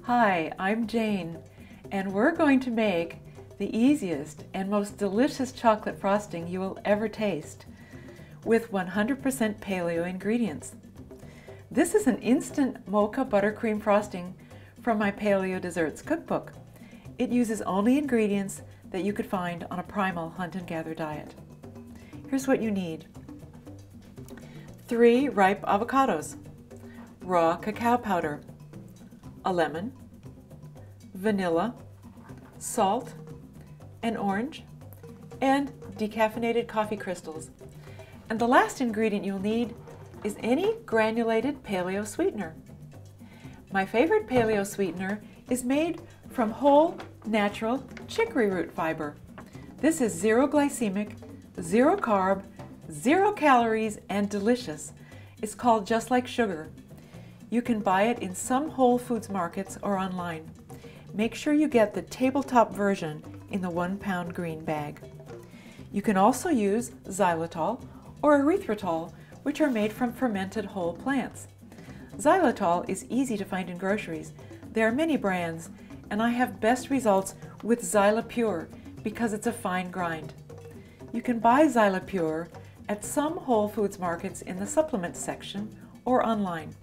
Hi, I'm Jane, and we're going to make the easiest and most delicious chocolate frosting you will ever taste with 100% paleo ingredients. This is an instant mocha buttercream frosting from my Paleo Desserts cookbook. It uses only ingredients that you could find on a primal hunt and gather diet. Here's what you need: 3 ripe avocados, raw cacao powder, a lemon, vanilla, salt, an orange, and decaffeinated coffee crystals. And the last ingredient you'll need is any granulated paleo sweetener. My favorite paleo sweetener is made from whole, natural chicory root fiber. This is 0 glycemic, 0 carb, 0 calories, and delicious. It's called Just Like Sugar. You can buy it in some Whole Foods markets or online. Make sure you get the tabletop version in the 1-pound green bag. You can also use xylitol or erythritol, which are made from fermented whole plants. Xylitol is easy to find in groceries. There are many brands, and I have best results with Xylapure because it's a fine grind. You can buy Xylapure at some Whole Foods markets in the supplements section or online.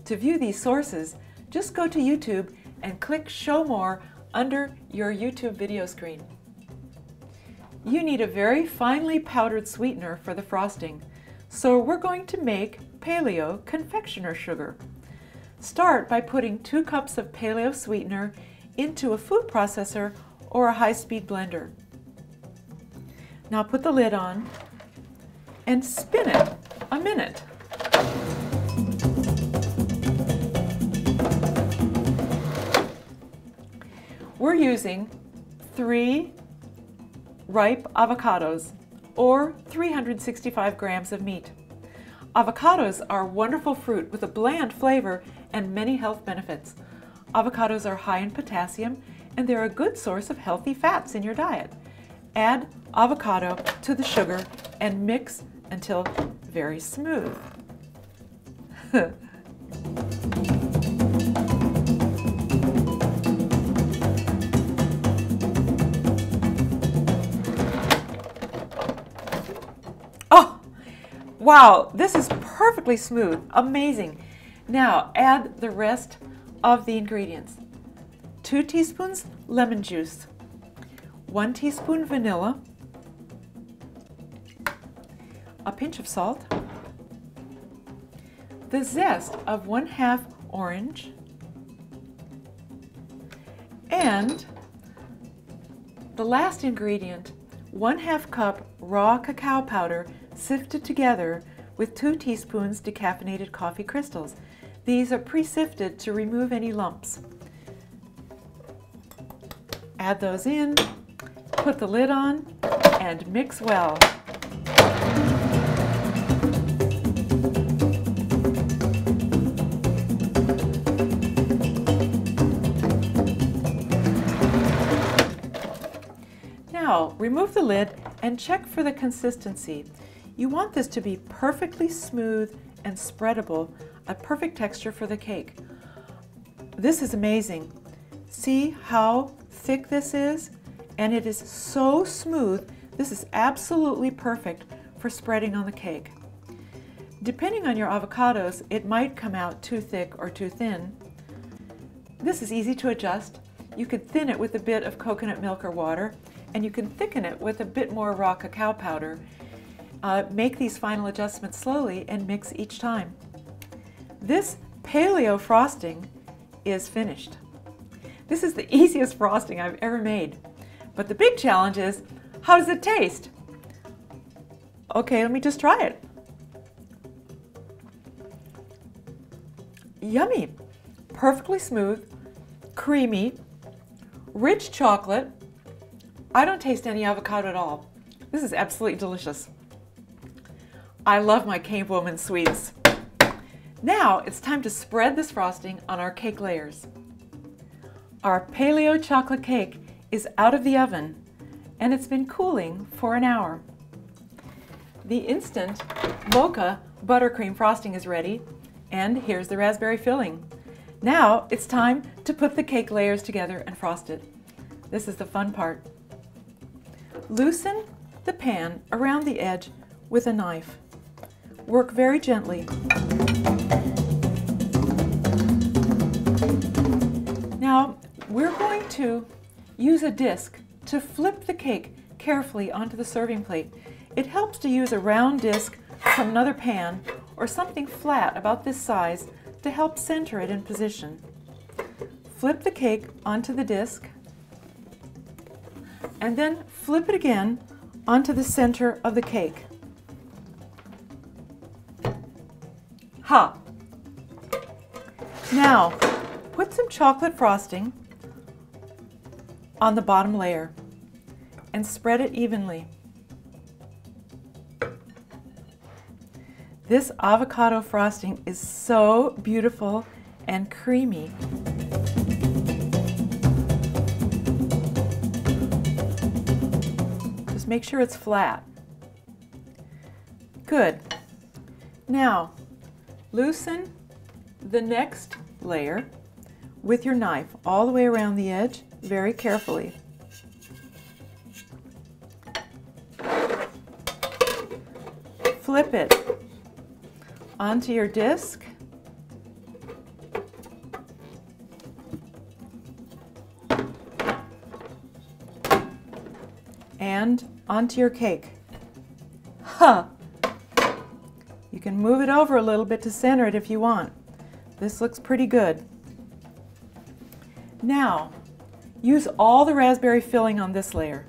To view these sources, just go to YouTube and click Show More under your YouTube video screen. You need a very finely powdered sweetener for the frosting, so we're going to make paleo confectioner sugar. Start by putting 2 cups of paleo sweetener into a food processor or a high-speed blender. Now put the lid on and spin it a minute. We're using 3 ripe avocados or 365 grams of meat. Avocados are wonderful fruit with a bland flavor and many health benefits. Avocados are high in potassium and they're a good source of healthy fats in your diet. Add avocado to the sugar and mix until very smooth. Oh, wow, this is perfectly smooth, amazing. Now add the rest of the ingredients. 2 teaspoons lemon juice, 1 teaspoon vanilla, a pinch of salt, the zest of 1/2 orange, and the last ingredient, 1/2 cup raw cacao powder sifted together with 2 teaspoons decaffeinated coffee crystals. These are pre-sifted to remove any lumps. Add those in, put the lid on, and mix well. Now, remove the lid and check for the consistency. You want this to be perfectly smooth and spreadable, a perfect texture for the cake. This is amazing. See how thick this is? And it is so smooth. This is absolutely perfect for spreading on the cake. Depending on your avocados, it might come out too thick or too thin. This is easy to adjust. You could thin it with a bit of coconut milk or water, and you can thicken it with a bit more raw cacao powder. Make these final adjustments slowly and mix each time. This paleo frosting is finished. This is the easiest frosting I've ever made. But the big challenge is, how does it taste? Okay, let me just try it. Yummy, perfectly smooth, creamy, rich chocolate. I don't taste any avocado at all. This is absolutely delicious. I love my Cave Woman sweets. Now it's time to spread this frosting on our cake layers. Our Paleo chocolate cake is out of the oven and it's been cooling for an hour. The instant mocha buttercream frosting is ready, and here's the raspberry filling. Now it's time to put the cake layers together and frost it. This is the fun part. Loosen the pan around the edge with a knife. Work very gently. Now we're going to use a disc to flip the cake carefully onto the serving plate. It helps to use a round disc from another pan or something flat about this size to help center it in position. Flip the cake onto the disc and then flip it again onto the center of the cake. Ha! Now, put some chocolate frosting on the bottom layer and spread it evenly. This avocado frosting is so beautiful and creamy. Just make sure it's flat. Good. Now, loosen the next layer with your knife all the way around the edge, very carefully. Flip it onto your disc and onto your cake. Huh! You can move it over a little bit to center it if you want. This looks pretty good. Now, use all the raspberry filling on this layer.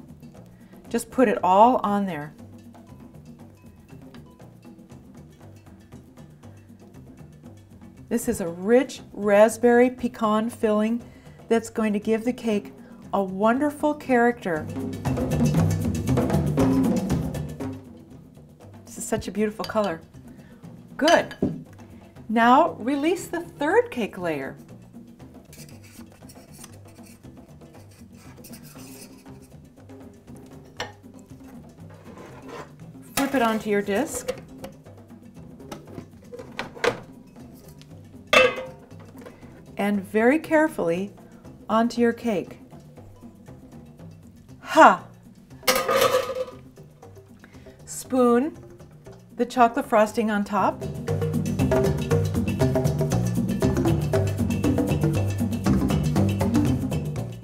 Just put it all on there. This is a rich raspberry pecan filling that's going to give the cake a wonderful character. This is such a beautiful color. Good. Now release the third cake layer. Flip it onto your disc. And very carefully onto your cake. Ha! Spoon the chocolate frosting on top.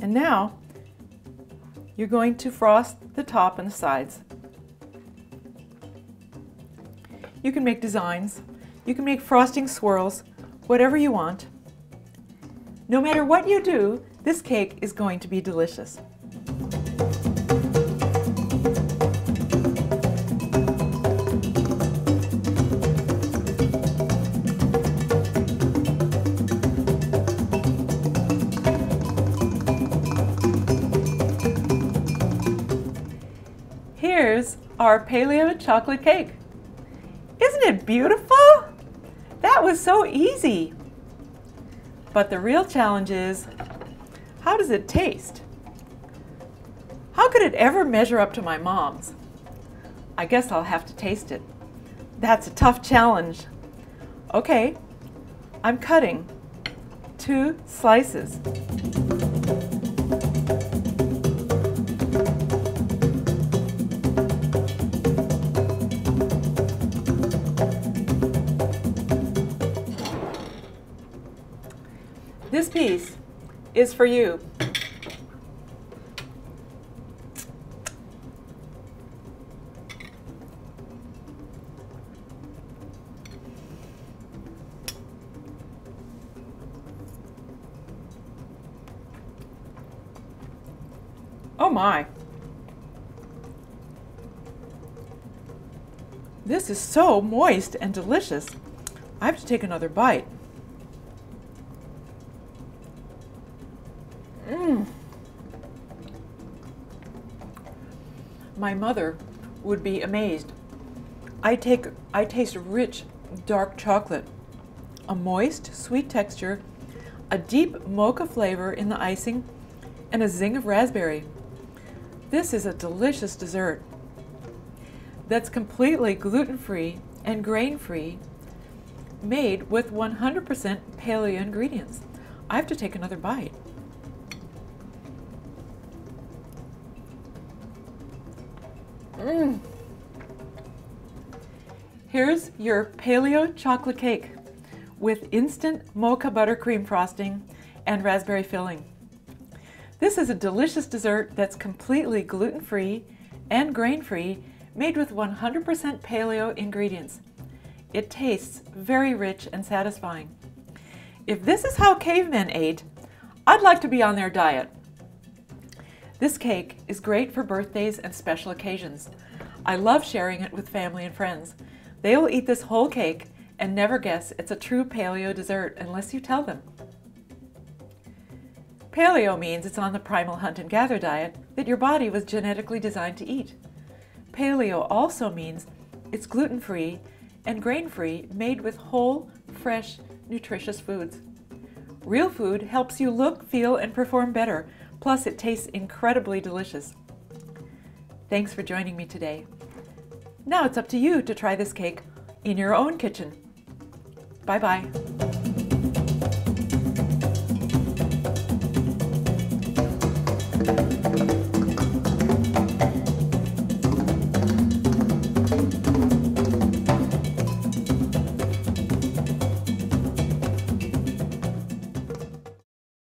And now you're going to frost the top and the sides. You can make designs, you can make frosting swirls, whatever you want. No matter what you do, this cake is going to be delicious. Here's our Paleo chocolate cake. Isn't it beautiful? That was so easy. But the real challenge is, how does it taste? How could it ever measure up to my mom's? I guess I'll have to taste it. That's a tough challenge. Okay, I'm cutting 2 slices. This piece is for you. Oh my! This is so moist and delicious. I have to take another bite. My mother would be amazed. I taste rich, dark chocolate a moist, sweet texture, a deep mocha flavor in the icing, and a zing of raspberry. This is a delicious dessert that's completely gluten-free and grain-free, made with 100% paleo ingredients. I have to take another bite. Here's your paleo chocolate cake with instant mocha buttercream frosting and raspberry filling. This is a delicious dessert that's completely gluten-free and grain-free, made with 100% paleo ingredients. It tastes very rich and satisfying. If this is how cavemen ate, I'd like to be on their diet. This cake is great for birthdays and special occasions. I love sharing it with family and friends. They will eat this whole cake and never guess it's a true paleo dessert unless you tell them. Paleo means it's on the primal hunt and gather diet that your body was genetically designed to eat. Paleo also means it's gluten-free and grain-free, made with whole, fresh, nutritious foods. Real food helps you look, feel, and perform better, plus it tastes incredibly delicious. Thanks for joining me today. Now it's up to you to try this cake in your own kitchen. Bye-bye.